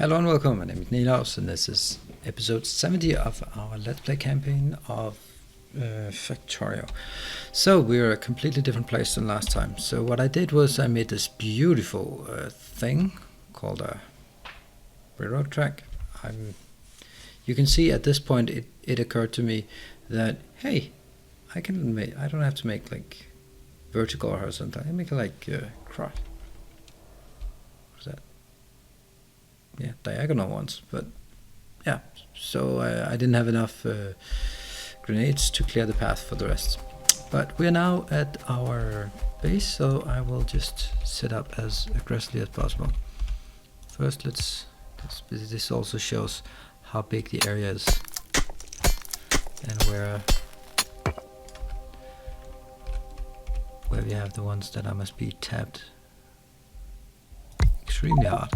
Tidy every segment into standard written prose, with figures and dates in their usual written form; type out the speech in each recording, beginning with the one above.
Hello and welcome, my name is Nilaus and this is episode 70 of our Let's Play campaign of Factorio. So we're a completely different place than last time. So what I did was I made this beautiful thing called a railroad track. You can see at this point it occurred to me that, hey, I don't have to make like vertical or horizontal. I make like cross. What's that? Yeah, diagonal ones, but yeah, so I didn't have enough grenades to clear the path for the rest. But we're now at our base, so I will just set up as aggressively as possible. First, this also shows how big the area is and where we have the ones that must be tapped extremely hard.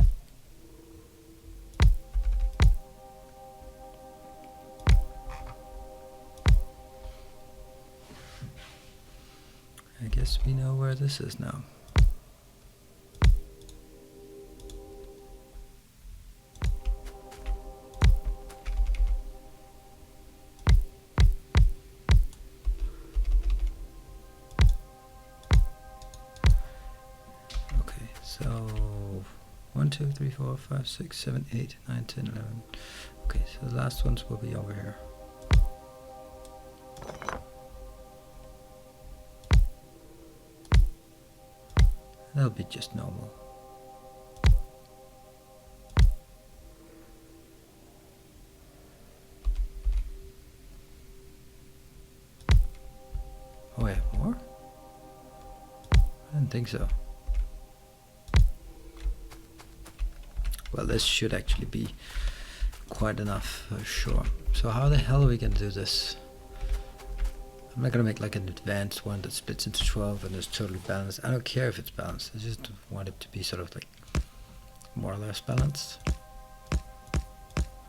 I guess we know where this is now. Okay, so 1, 2, 3, 4, 5, 6, 7, 8, 9, 10, 11. Okay, so the last ones will be over here. That'll be just normal. Oh, I have more? I didn't think so. Well, this should actually be quite enough for sure. So how the hell are we gonna do this? I'm not gonna make like an advanced one that splits into 12 and is totally balanced. I don't care if it's balanced. I just want it to be sort of like more or less balanced.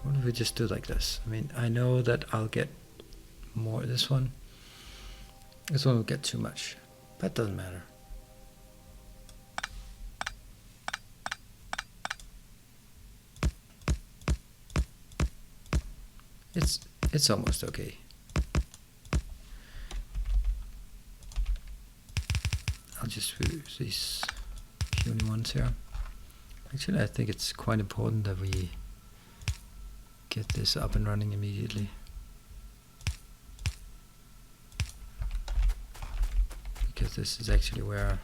What if we just do like this? I mean, I know that I'll get more. This one will get too much, but it doesn't matter. It's almost okay. I'll just use these puny ones here. Actually, I think it's quite important that we get this up and running immediately. Because this is actually where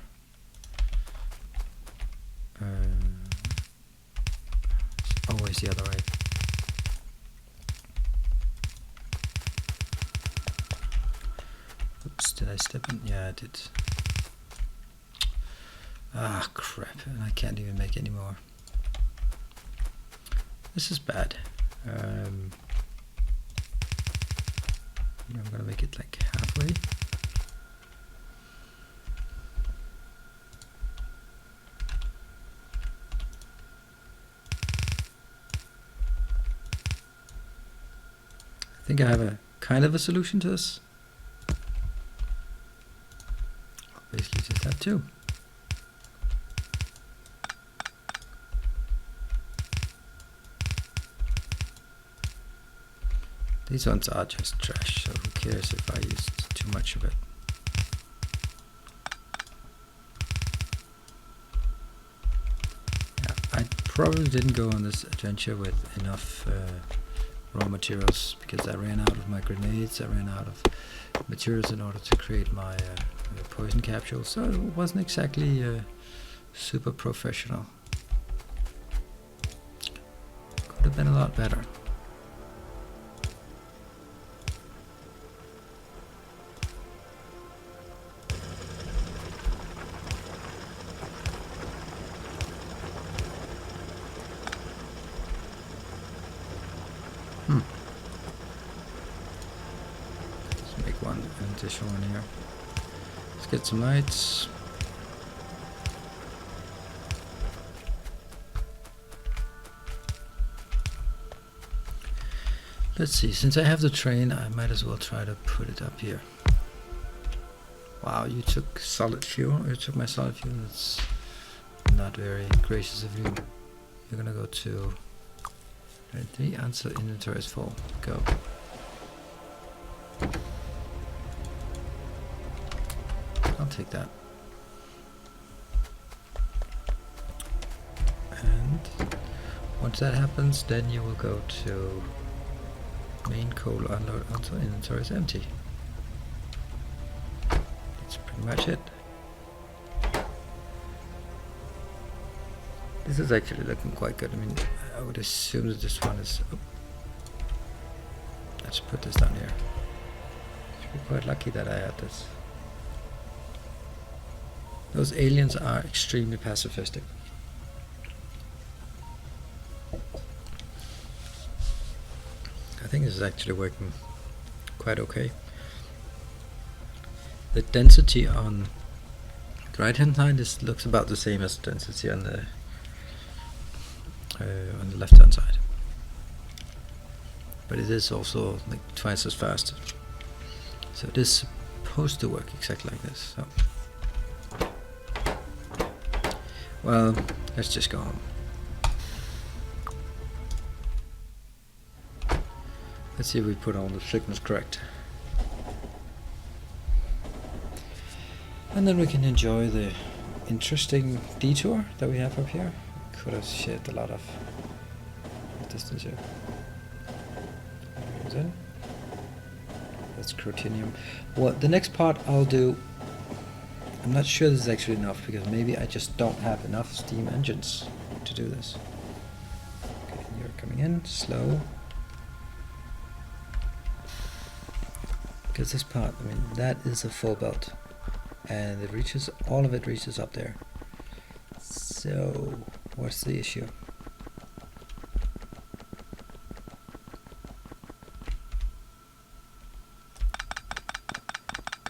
it's always the other way. Oops, did I step in? Yeah, I did. Ah, crap, and I can't even make any more. This is bad. I'm gonna make it like halfway. I think I have a kind of a solution to this. Basically just have two. These ones are just trash, so who cares if I used too much of it. Yeah, I probably didn't go on this adventure with enough raw materials because I ran out of my grenades, I ran out of materials in order to create my poison capsule, so it wasn't exactly super professional. Could have been a lot better. Let's make an additional one here. Let's get some lights. Let's see, since I have the train, I might as well try to put it up here. Wow, you took solid fuel. You took my solid fuel. That's not very gracious of you. You're gonna go to Right, 3 until inventory is full. Go. I'll take that. And once that happens, then you will go to main coal unload until inventory is empty. That's pretty much it. This is actually looking quite good. I mean, I would assume that this one is... Oh. Let's put this down here. Should be quite lucky that I had this. Those aliens are extremely pacifistic. I think this is actually working quite okay. The density on the right hand side looks about the same as the density on the left hand side, but it is also like twice as fast, so it is supposed to work exactly like this. So, well, let's just go home. Let's see if we put all the signals correct, and then we can enjoy the interesting detour that we have up here. Could have shed a lot of distance here. In. That's Crotinium. Well, the next part I'll do, I'm not sure this is actually enough, because maybe I just don't have enough steam engines to do this. Okay, you're coming in slow. Because this part, I mean, that is a full belt, and it reaches, all of it reaches up there. So what's the issue?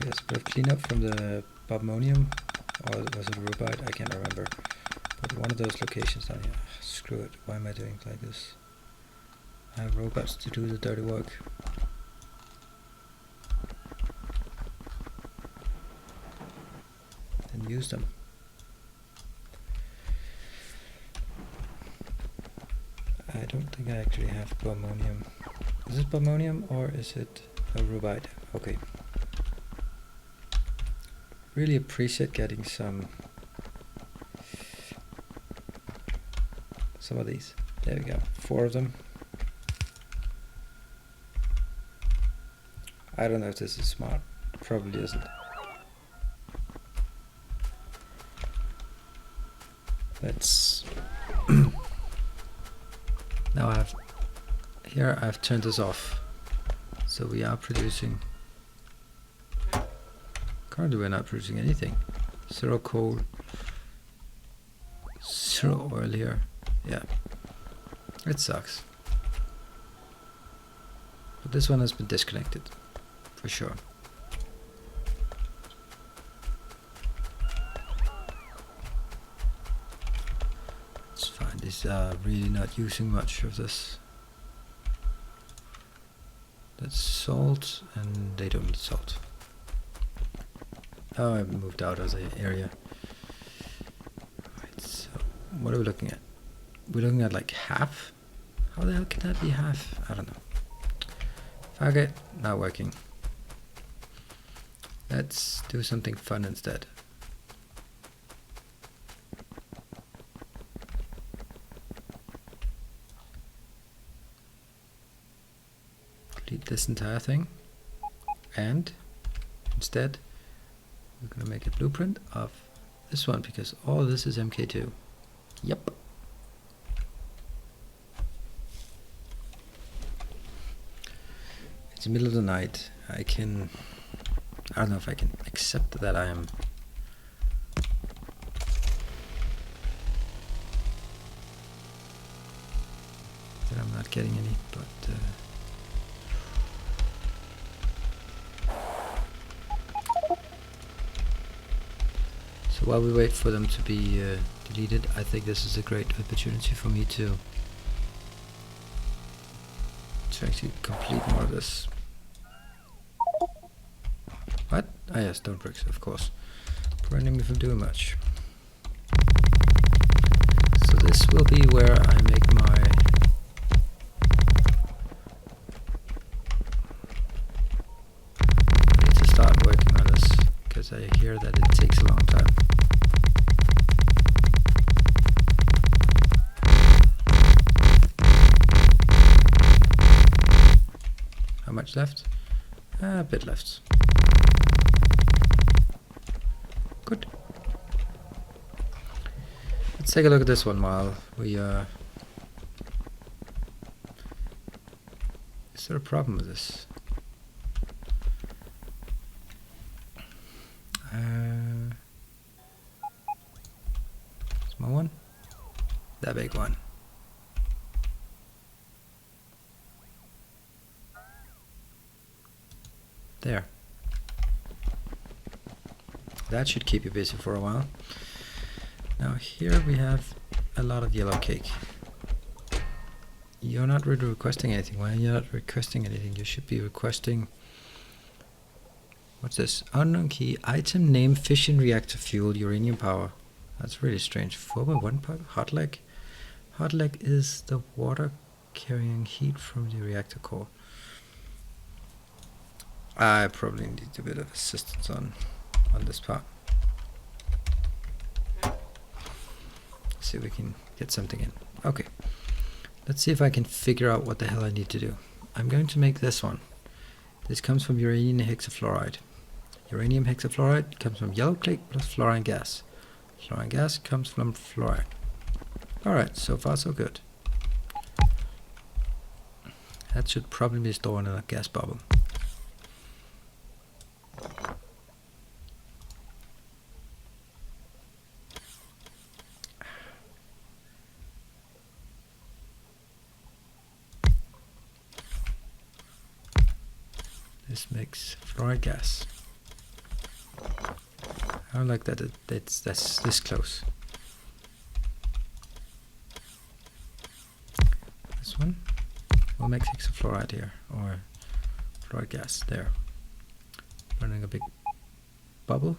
Yes, a bit of cleanup from the Bottleneck, or was it Rubite? I can't remember. But one of those locations down here. Screw it. Why am I doing it like this? I have robots to do the dirty work. Then use them. I don't think I actually have Bottleneck. Is it Bottleneck or is it a Rubite? Okay. Really appreciate getting some of these. There we go. 4 of them. I don't know if this is smart. Probably isn't. Let's now I've turned this off, so we are producing. Currently we're not producing anything. 0 coal, 0 oil here. Yeah, it sucks. But this one has been disconnected, for sure. It's fine, these are really not using much of this. That's salt, and they don't need salt. Oh, I moved out of the area. Right, so what are we looking at? We're looking at like half? How the hell can that be half? I don't know. Fuck it, not working. Let's do something fun instead. Delete this entire thing, and instead we're going to make a blueprint of this one, because all this is MK2. Yep. It's the middle of the night. I don't know if I can accept that I am not getting any, but so while we wait for them to be deleted, I think this is a great opportunity for me to actually complete more of this. What? Ah yes, stone bricks, of course. Preventing me from doing much. So this will be where I make my I hear that it takes a long time. How much left? A bit left. Good. Let's take a look at this one while we is there a problem with this? Small one? The big one. There. That should keep you busy for a while. Now here we have a lot of yellow cake. You're not really requesting anything. Why are you not requesting anything? You should be requesting... What's this? Unknown key. Item name fission reactor fuel uranium power. That's really strange. 4x1 pipe? Hot leg? Hot leg is the water carrying heat from the reactor core. I probably need a bit of assistance on this part. See if we can get something in. Okay. Let's see if I can figure out what the hell I need to do. I'm going to make this one. This comes from uranium hexafluoride. Uranium hexafluoride comes from yellow clay plus fluorine gas. Fluorine gas comes from fluoride. Alright, so far so good. That should probably be stored in a gas bubble. This makes fluoride gas. I like that that's this close. This one will make hexafluoride here, or fluoride gas there. Running a big bubble,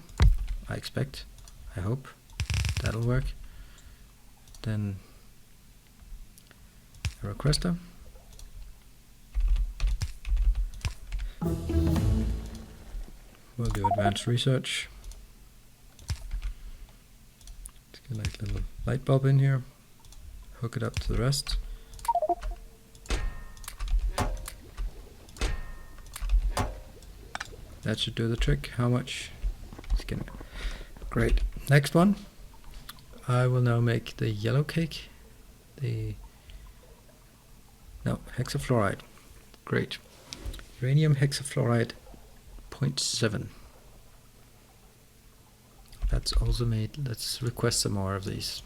I expect, I hope that'll work. Then a requester. We'll do advanced research. Let's get like a little light bulb in here. Hook it up to the rest. That should do the trick. How much? It's gonna great. Next one. I will now make the yellow cake. Hexafluoride. Great. Uranium hexafluoride 0.7. That's also made. Let's request some more of these.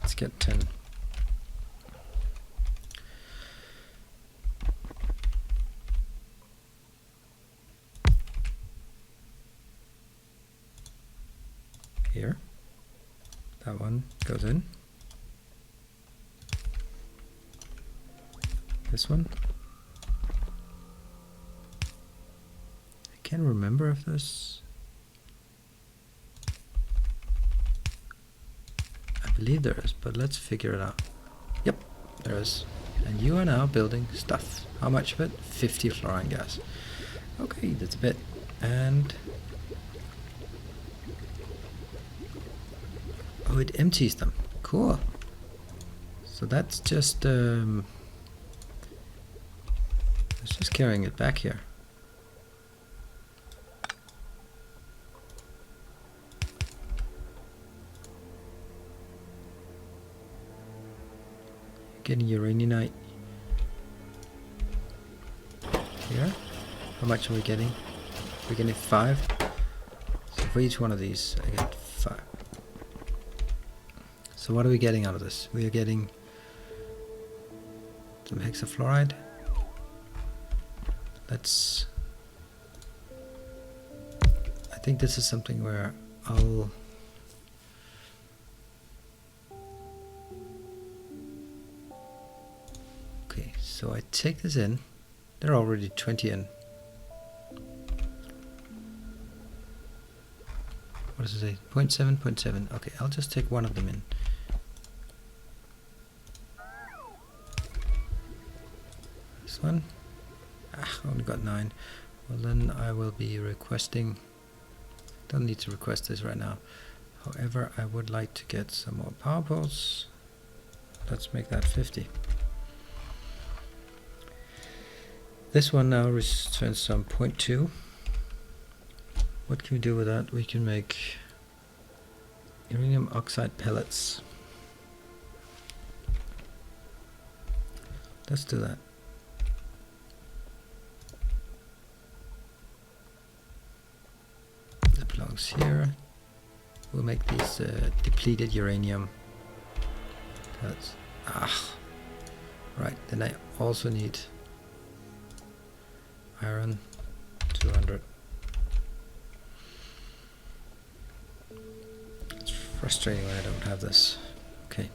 Let's get 10. Here. That one goes in. This one. I can't remember if this. I believe there is, but let's figure it out. Yep, there is. And you are now building stuff. How much of it? 50 fluorine gas. Okay, that's a bit. And oh, it empties them. Cool. So that's just it's just carrying it back here. Getting uraninite here. How much are we getting? We're getting 5. So for each one of these, I get 5. So what are we getting out of this? We are getting some hexafluoride. Let's. I think this is something where I'll. Okay, so I take this in. There are already 20 in. What does it say? 0.7, 0.7. Okay, I'll just take one of them in. This one. Only got 9. Well, then I will be requesting, don't need to request this right now. However, I would like to get some more power poles. Let's make that 50. This one now returns some 0.2. What can we do with that? We can make uranium oxide pellets. Let's do that. That belongs here. We'll make these depleted uranium pellets. Right, then I also need iron, 200. It's frustrating when I don't have this. Okay.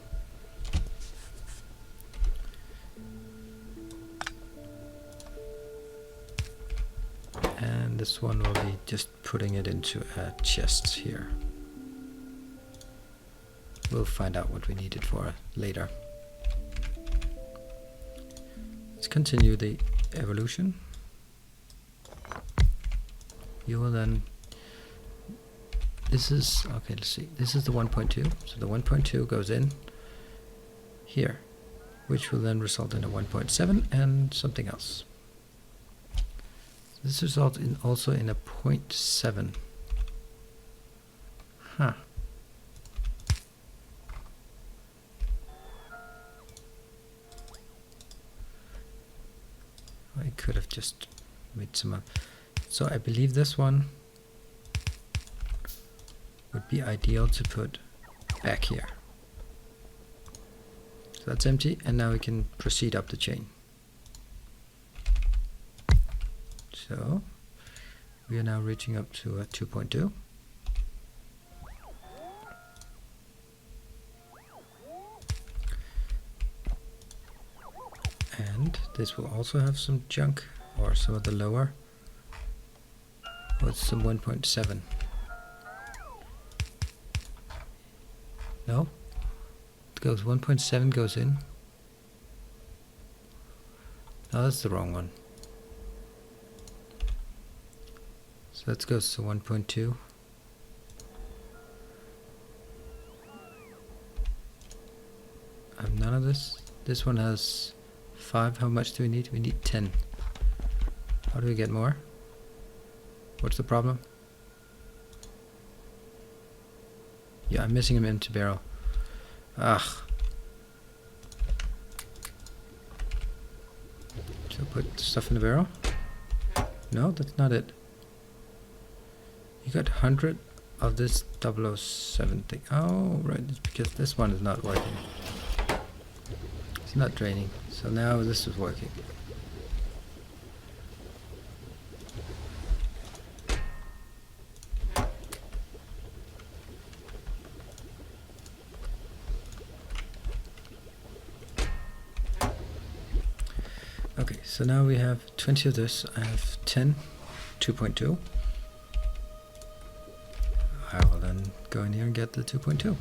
And this one will be just putting it into a chest here. We'll find out what we need it for later. Let's continue the evolution. You will then, this is, okay, let's see, this is the 1.2, so the 1.2 goes in here, which will then result in a 1.7 and something else. This results in also in a 0.7. Huh. I could have just made some. So I believe this one would be ideal to put back here. So that's empty, and now we can proceed up the chain. So we are now reaching up to a 2.2. And this will also have some junk, or some of the lower. What's some 1.7? No? It goes 1.7 goes in. No, that's the wrong one. So that goes to 1.2. I have none of this. This one has 5. How much do we need? We need 10. How do we get more? What's the problem? Yeah, I'm missing an empty barrel. Ugh. So put stuff in the barrel? No, that's not it. You got 100 of this 007 thing. Oh, right, it's because this one is not working. It's not draining. So now this is working. Okay, so now we have 20 of this. I have 10, 2.2. I will then go in here and get the 2.2.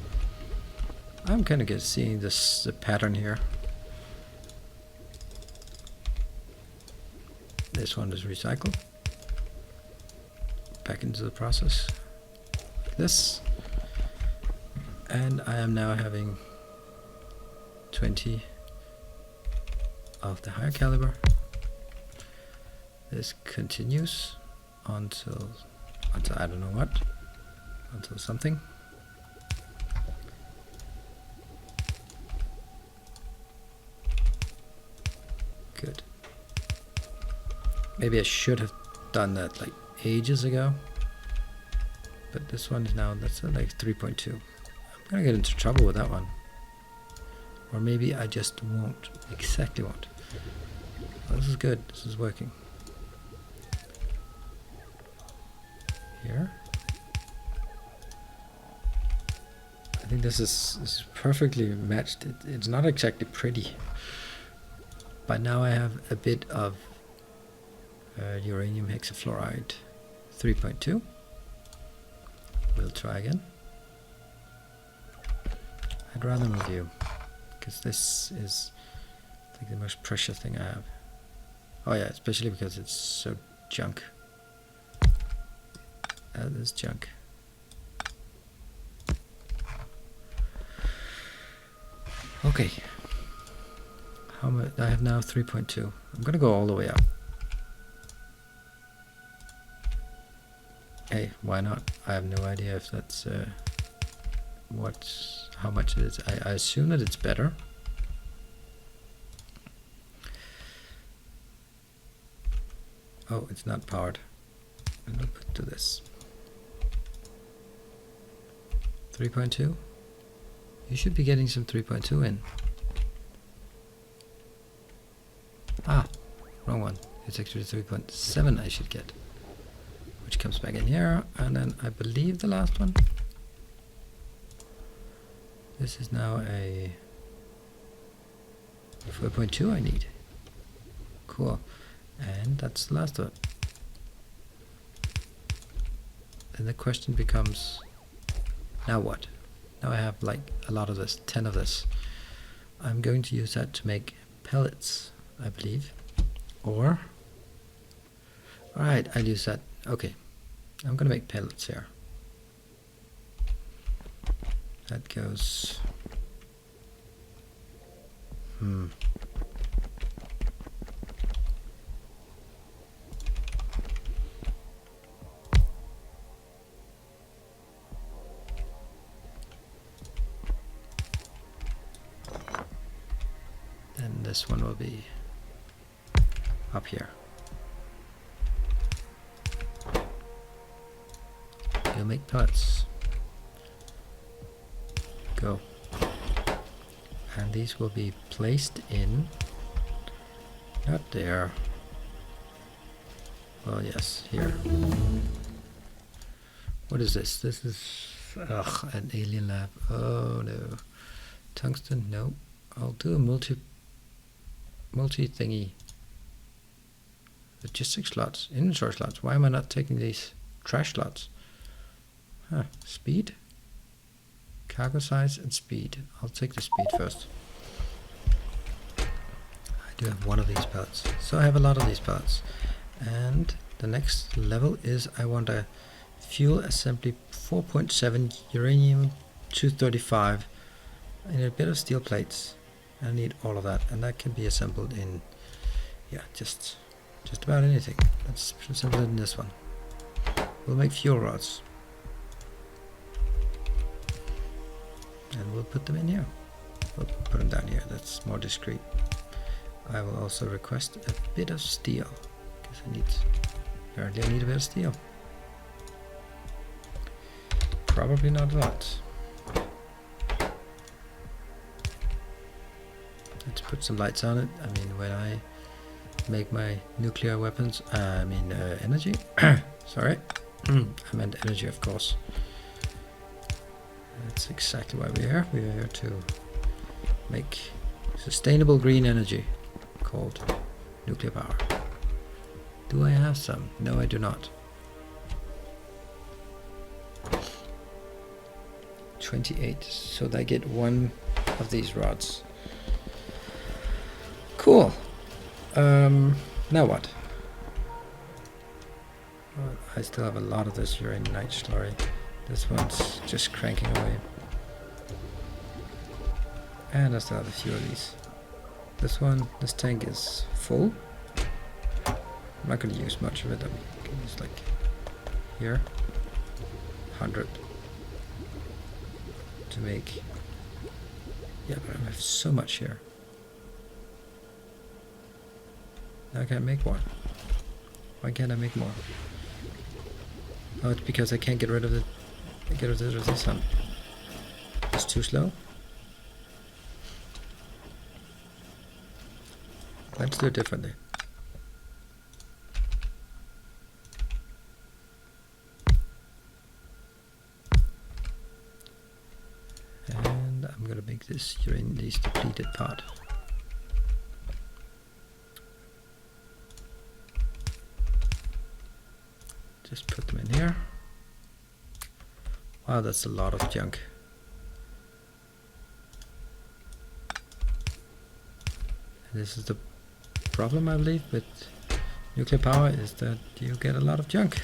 I'm kind of seeing this pattern here. This one is recycled back into the process. This, and I am now having 20 of the higher caliber. This continues until I don't know what, until something. Good. Maybe I should have done that like ages ago, but this one is now, that's like 3.2. I'm gonna get into trouble with that one, or maybe I just won't. Exactly won't. Oh, this is good. This is working. Here. I think this is perfectly matched. It's not exactly pretty, but now I have a bit of uranium hexafluoride 3.2. We'll try again. I'd rather move you, because this is like the most precious thing I have. Oh yeah, especially because it's so junk. this junk. Okay. How much? I have now 3.2. I'm gonna go all the way up. Hey, why not? I have no idea if that's how much it is. I assume that it's better. Oh, it's not powered. And I'll put to this. 3.2. You should be getting some 3.2 in. Ah, wrong one. It's actually 3.7 I should get. Which comes back in here, and then I believe the last one. This is now a 4.2 I need. Cool. And that's the last one. Then the question becomes, now what? Now I have like a lot of this, 10 of this. I'm going to use that to make pellets, I believe. Or, alright, I'll use that. Okay, I'm gonna make pellets here. That goes, Then this one will be up here. You'll make pellets. Go. And these will be placed in, not there. Well, yes, here. What is this? This is an alien lab. Oh no. Tungsten? No. I'll do a multi thingy. Logistic slots, inventory slots. Why am I not taking these trash slots? Huh. Speed, cargo size, and speed. I'll take the speed first. I do have one of these pellets, so I have a lot of these pellets. And the next level is I want a fuel assembly 4.7 uranium 235 and a bit of steel plates. I need all of that, and that can be assembled in, yeah, just about anything. Let's assemble it in this one. We'll make fuel rods, and we'll put them in here. We'll put them down here. That's more discreet. I will also request a bit of steel because apparently I need a bit of steel. Probably not a lot. Let's put some lights on it. I mean, when I make my nuclear weapons, energy. Sorry, I meant energy, of course. That's exactly why we're here. We're here to make sustainable green energy called nuclear power. Do I have some? No, I do not. 28, so I get one of these rods. Cool. Now what? Well, I still have a lot of this uranium night slurry. This one's just cranking away. And I still have a few of these. This tank is full. I'm not going to use much of it. I'm going to use like here, 100 to make. Yeah, but I have so much here. Now I can't make more. Why can't I make more? Oh, it's because I can't get rid of this one. It's too slow. Let's do it differently. And I'm gonna make this uranium depleted part. Just put them in here. Wow, that's a lot of junk. And this is the problem, I believe, with nuclear power, is that you get a lot of junk.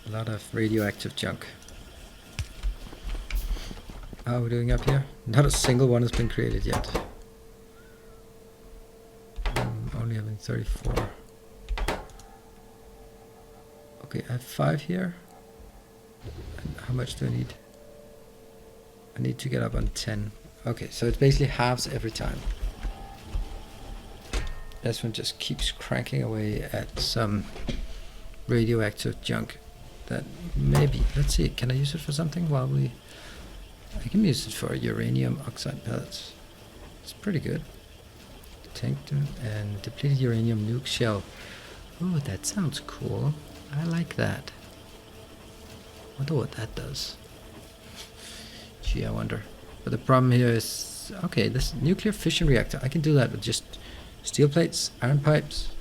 A lot of radioactive junk. How are we doing up here? Not a single one has been created yet. Only having 34. Okay, I have 5 here. And how much do I need? I need to get up on 10. Okay, so it basically halves every time. This one just keeps cranking away at some radioactive junk that maybe, let's see, can I use it for something while I can use it for uranium oxide pellets. It's pretty good. Tanked and depleted uranium nuke shell. Oh, that sounds cool. I like that. Wonder what that does. Gee, I wonder. But the problem here is, okay, this nuclear fission reactor, I can do that with just steel plates, iron pipes,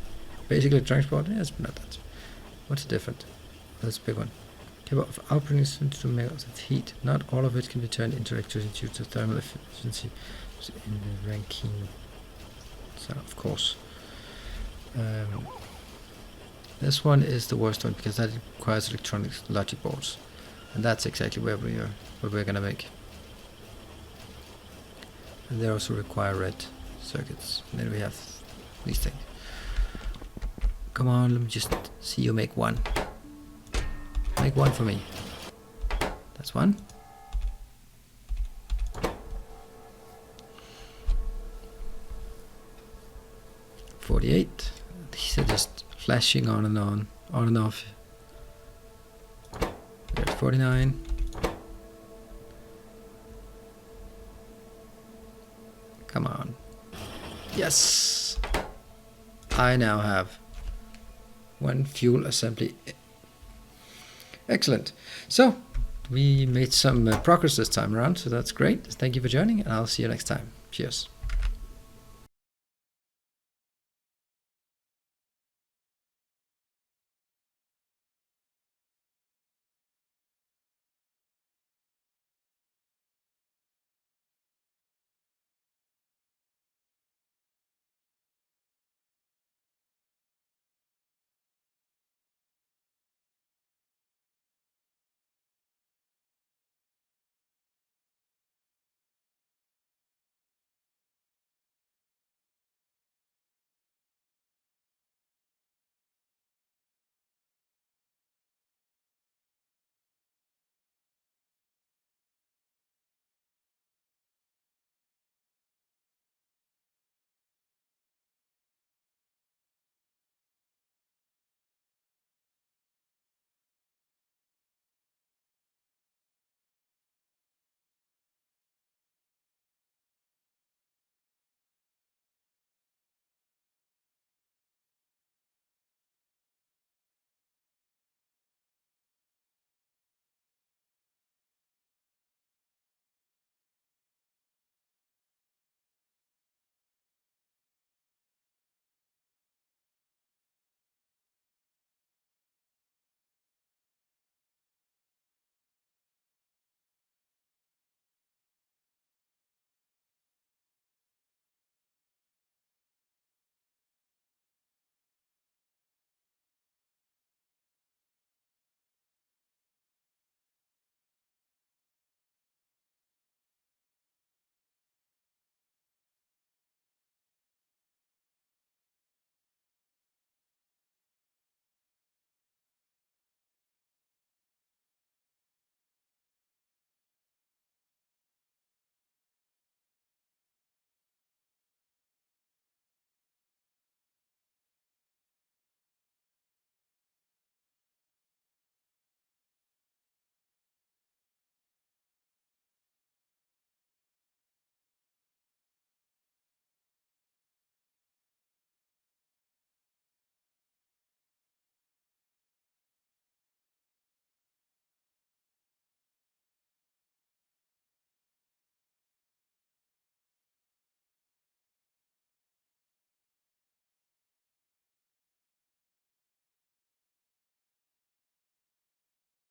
basically transport. Yes, but not that. What's different? That's a big one. Capable of outputting 22 megawatts of heat. Not all of it can be turned into electricity due to thermal efficiency in the Rankine. So, of course. This one is the worst one because that requires electronic logic boards. And that's exactly what we're gonna make. And they also require red circuits. And then we have these things. Come on, let me just see you make one. Make one for me. That's one. $48. These are just flashing on and off. We're at 49. Come on. Yes! I now have one fuel assembly. Excellent. So, we made some progress this time around, so that's great. Thank you for joining, and I'll see you next time. Cheers.